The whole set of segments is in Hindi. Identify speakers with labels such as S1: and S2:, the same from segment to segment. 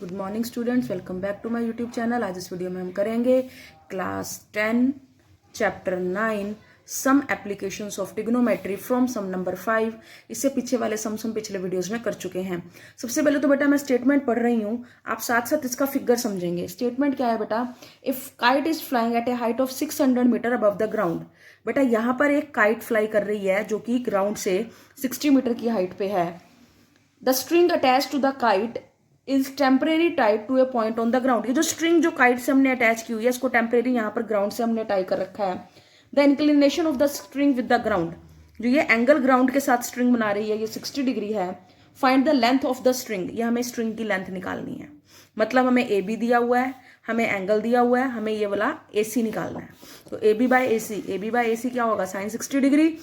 S1: Good morning students, welcome back to my YouTube channel. आज इस वीडियो में हम करेंगे class 10 chapter 9 some applications of trigonometry from sum number 5। इससे पीछे वाले सम पिछले वीडियोस में कर चुके हैं। सबसे पहले तो बेटा मैं स्टेटमेंट पढ़ रही हूँ, आप साथ साथ इसका फिगर समझेंगे। स्टेटमेंट क्या है बेटा? If kite is flying at a height of 600 meter above the ground. बेटा यहाँ पर एक काइट फ्लाई कर रही है जो कि ग्राउंड से 60 मीटर की हाइट पे है। The string attach to the kite is temporary tied to a point on the ground. ये जो स्ट्रिंग जो काइट से हमने अटैच की हुई है इसको टेम्परेरी यहाँ पर ग्राउंड से हमने टाई कर रखा है। The inclination of the string with the ground, जो ये एंगल ग्राउंड के साथ स्ट्रिंग बना रही है ये 60 डिग्री है। Find the length of the string, ये हमें स्ट्रिंग की लेंथ निकालनी है। मतलब हमें ए बी दिया हुआ है, हमें एंगल दिया हुआ है, हमें ये वाला ए सी निकालना है। तो A B by A C क्या होगा? Sine 60 degree.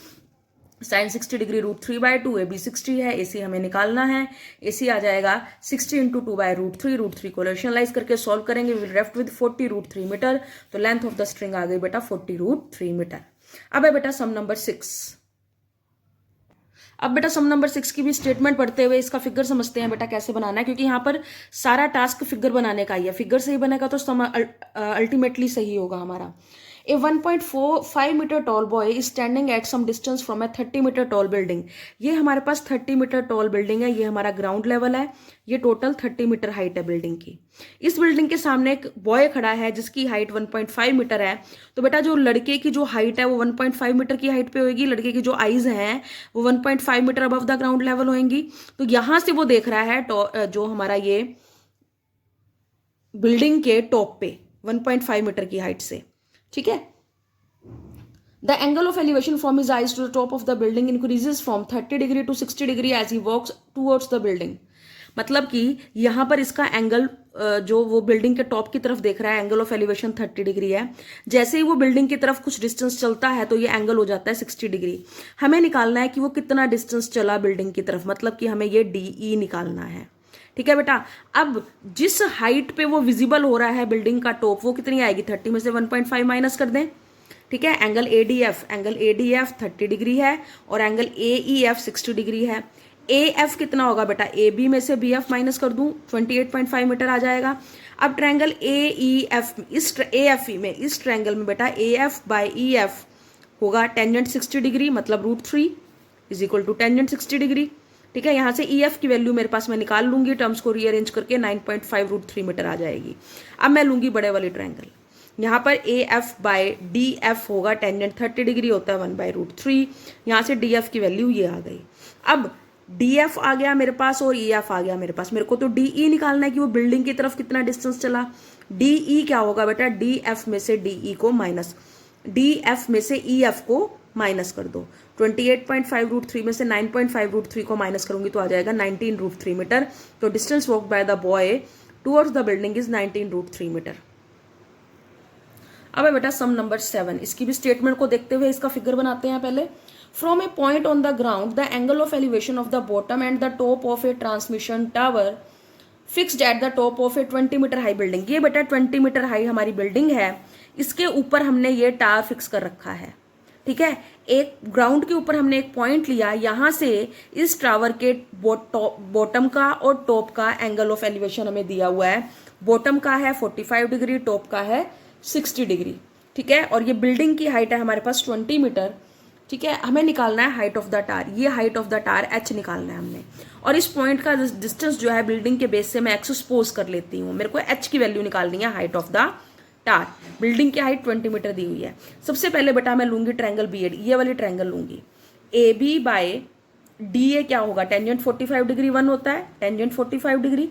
S1: Sine 60 degree √3/2, A B 60 है, ए सी हमें निकालना है। ए सी आ जाएगा 60 इंटू 2/√3। √3 को रेशनलाइज करके सॉल्व करेंगे, विल लेफ्ट विद 40√3 मीटर। तो लेंथ ऑफ द स्ट्रिंग आ गई बेटा 40√3 मीटर। अब है बेटा सम नंबर 6। अब बेटा सम नंबर 6 की भी स्टेटमेंट पढ़ते हुए इसका फिगर समझते हैं बेटा कैसे बनाना है, क्योंकि यहाँ पर सारा टास्क फिगर बनाने का ही है। फिगर सही बनेगा तो सम अल्टीमेटली सही होगा हमारा। A 1.45 meter tall boy is standing at some distance from a 30 meter tall building. ये हमारे पास 30 मीटर टॉल बिल्डिंग है, ये हमारा ग्राउंड लेवल है। ये टोटल 30 मीटर हाइट है बिल्डिंग की। इस बिल्डिंग के सामने एक बॉय खड़ा है जिसकी हाइट 1.5 मीटर है। तो बेटा जो लड़के की जो हाइट है वो 1.5 मीटर की हाइट पे होगी। लड़के की जो आईज हैं वो 1.5 meter above the ground level होंगी। तो यहां से वो देख रहा है जो हमारा ये बिल्डिंग के टॉप पे 1.5 मीटर की हाइट से, ठीक है। The angle of elevation from his eyes to the top of the building increases from 30 degree to 60 degree as he walks towards the building. मतलब कि यहाँ पर इसका एंगल जो वो बिल्डिंग के टॉप की तरफ देख रहा है, एंगल ऑफ एलिवेशन 30 डिग्री है। जैसे ही वो बिल्डिंग की तरफ कुछ डिस्टेंस चलता है तो ये एंगल हो जाता है 60 डिग्री। हमें निकालना है कि वो कितना डिस्टेंस चला बिल्डिंग की तरफ, मतलब कि हमें ये DE निकालना है, ठीक है बेटा। अब जिस हाइट पे वो विजिबल हो रहा है बिल्डिंग का टॉप, वो कितनी आएगी? 30 में से 1.5 माइनस कर दें, ठीक है। एंगल ADF 30 डिग्री है और एंगल AEF 60 डिग्री है। AF कितना होगा बेटा? AB में से BF माइनस कर दूं, 28.5 मीटर आ जाएगा। अब ट्रायंगल AEF इस AFE में, इस ट्रायंगल में बेटा AF बाई EF होगा टेंजेंट 60 डिग्री, मतलब √3 is equal to tangent 60 degree, ठीक है। यहाँ से EF की वैल्यू मेरे पास मैं निकाल लूंगी, टर्म्स को रीअरेंज करके 9.5 √3 मीटर आ जाएगी। अब मैं लूंगी बड़े वाले ट्रायंगल। यहाँ पर AF बाई DF होगा टेंजेंट 30 डिग्री होता है 1/√3। यहाँ से DF की वैल्यू ये आ गई। अब DF आ गया मेरे पास और EF आ गया मेरे पास। मेरे को तो DE निकालना है कि वो बिल्डिंग की तरफ कितना डिस्टेंस चला। DE क्या होगा बेटा? DF में से DE को माइनस, DF में से EF को माइनस कर दो। 28.5 √3 में से 9.5 √3 को माइनस करूंगी तो आ जाएगा 19 √3 मीटर। तो distance walk by the boy towards the building is 19 √3 meter. अब है बेटा सम नंबर 7। इसकी भी स्टेटमेंट को देखते हुए इसका फिगर बनाते हैं पहले। From a point on the ground the angle of elevation of the bottom and the top of a transmission tower fixed at the top of a 20 meter high building. ये बेटा 20 मीटर हाई हमारी बिल्डिंग है, इसके ऊपर हमने ये टावर फिक्स कर रखा है, ठीक है। एक ग्राउंड के ऊपर हमने एक पॉइंट लिया, यहां से इस टावर के बॉटम का और टॉप का एंगल ऑफ एलिवेशन हमें दिया हुआ है। बॉटम का है 45 डिग्री, टॉप का है 60 डिग्री, ठीक है। और ये बिल्डिंग की हाइट है हमारे पास 20 मीटर, ठीक है। हमें निकालना है हाइट ऑफ द टार। ये height of the tar H निकालना है हमने। और इस पॉइंट का डिस्टेंस जो है बिल्डिंग के बेस से मैं X सपोज कर लेती हूँ। मेरे को H की वैल्यू निकालनी है height of the tar. Building की हाइट 20 मीटर दी हुई है। सबसे पहले बेटा मैं लूंगी ट्रायंगल BAD, ये वाली ट्रायंगल लूंगी। AB बाय DA क्या होगा? टेंजेंट 45 डिग्री 1 होता है, टेंजेंट 45 डिग्री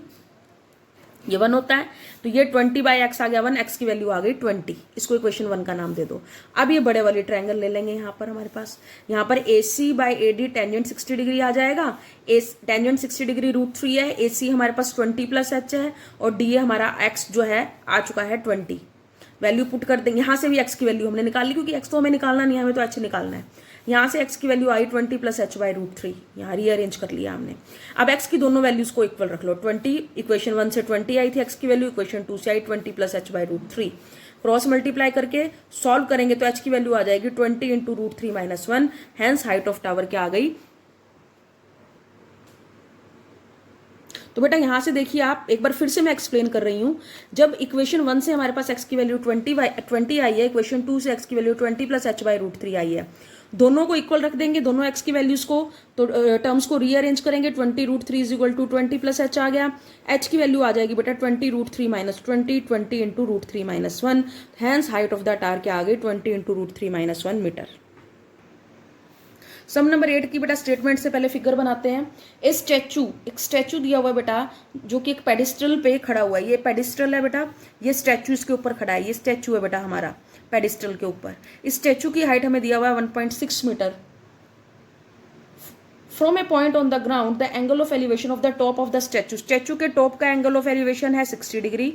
S1: ये 1 होता है। तो ये 20/x आ गया 1, x की वैल्यू आ गई 20। इसको इक्वेशन 1 का नाम दे दो। अब ये बड़े वाली ट्रायंगल ले लेंगे। यहाँ पर हमारे पास यहाँ पर AC by AD tangent 60 degree आ जाएगा। टेंजेंट 60 डिग्री √3 है। AC हमारे पास 20 + H है और DA हमारा x जो है आ चुका है 20। वैल्यू पुट कर देंगे। यहाँ से भी x की वैल्यू हमने निकाल ली, क्योंकि x तो हमें निकालना नहीं है, हमें तो h निकालना है। यहाँ से x की वैल्यू आई 20 + H/√3, यहाँ रीअरेंज कर लिया हमने। अब x की दोनों वैल्यूज को इक्वल रख लो। 20 इक्वेशन 1 से 20 आई थी x की वैल्यू, इक्वेशन 2 से आई 20 + H/√3। क्रॉस मल्टीप्लाई करके सॉल्व करेंगे तो h की वैल्यू आ जाएगी 20 into √3 - 1। Hence height of tower क्या आ गई? तो बेटा यहाँ से देखिए आप, एक बार फिर से मैं एक्सप्लेन कर रही हूँ। जब इक्वेशन 1 से हमारे पास x की वैल्यू 20 आई है, इक्वेशन 2 से x की वैल्यू 20 + h/√3 आई है, दोनों को इक्वल रख देंगे, दोनों x की वैल्यूज को, तो टर्म्स को रीअरेंज करेंगे। 20√3 = 20 + h आ गया। h की वैल्यू आ जाएगी बेटा 20√3 - 20, 20 × √3 - 1, hence height of the tower क्या आ गई 20 × √3 - 1 मीटर। सम नंबर 8 की बेटा स्टेटमेंट से पहले फिगर बनाते हैं। एक स्टैचू दिया हुआ है बेटा, जो कि एक पेडिस्टल पे खड़ा हुआ है। ये पेडिस्टल है बेटा, ये स्टैचू इसके ऊपर खड़ा है। ये स्टैचू है बेटा हमारा पेडिस्टल के ऊपर। इस स्टैचू की हाइट हमें दिया हुआ है 1.6 meter. From a point on the ground the angle of elevation of the top of the statue, statue के टॉप का एंगल ऑफ एलिवेशन है 60 degree.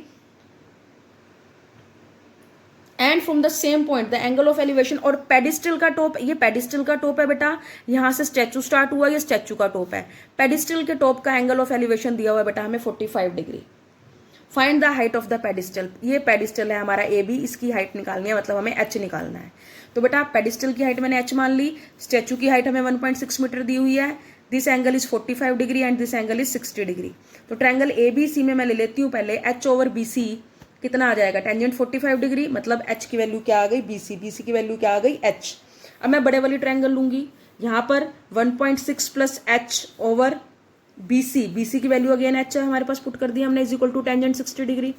S1: And from the same point the angle of elevation, और पेडिस्टल का टॉप, ये पेडिस्टल का टॉप है बेटा, यहाँ से स्टैचू स्टार्ट हुआ, ये स्टैचू का टॉप है। पेडिस्टल के टॉप का एंगल ऑफ एलिवेशन दिया हुआ है बेटा हमें 45 degree. Find the height of the pedestal, ये पेडिस्टल है हमारा ए बी, इसकी हाइट निकालनी है, मतलब हमें एच निकालना है। तो बेटा पेडिस्टल की हाइट मैंने एच मान ली, स्टैचू की हाइट हमें 1.6 मीटर दी हुई है। This angle is 45 degree and this angle is 60 degree. तो ट्रायंगल ए बी सी में मैं ले लेती हूँ पहले H/BC कितना आ जाएगा, टेंजेंट 45 डिग्री, मतलब h की वैल्यू क्या आ गई BC, BC की वैल्यू क्या आ गई h। अब मैं बड़े वाली ट्रायंगल लूंगी, यहाँ पर 1.6 + H/BC, BC की वैल्यू अगेन h है हमारे पास, पुट कर दिया हमने, = टेंजेंट 60 डिग्री।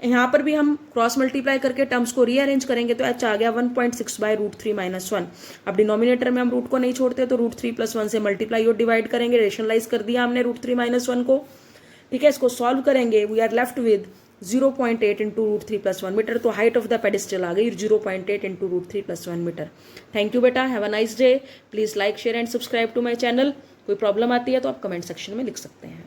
S1: यहाँ पर भी हम क्रॉस मल्टीप्लाई करके टर्म्स को रीअरेंज करेंगे तो h आ गया 1.6/√3 - 1। अब डिनोमिनेटर में हम रूट को नहीं छोड़ते, तो √3 + 1 से मल्टीप्लाई और डिवाइड करेंगे। रेशनलाइज कर दिया हमने √3 - 1 को, ठीक है। इसको सॉल्व करेंगे, we are left with 0.8 × √3 + 1 meter. तो हाइट ऑफ द पेडिस्टल आ गई 0.8 × √3 + 1 मीटर। थैंक यू बेटा, have a nice day. Please like, share and subscribe to my channel. कोई प्रॉब्लम आती है तो आप कमेंट सेक्शन में लिख सकते हैं।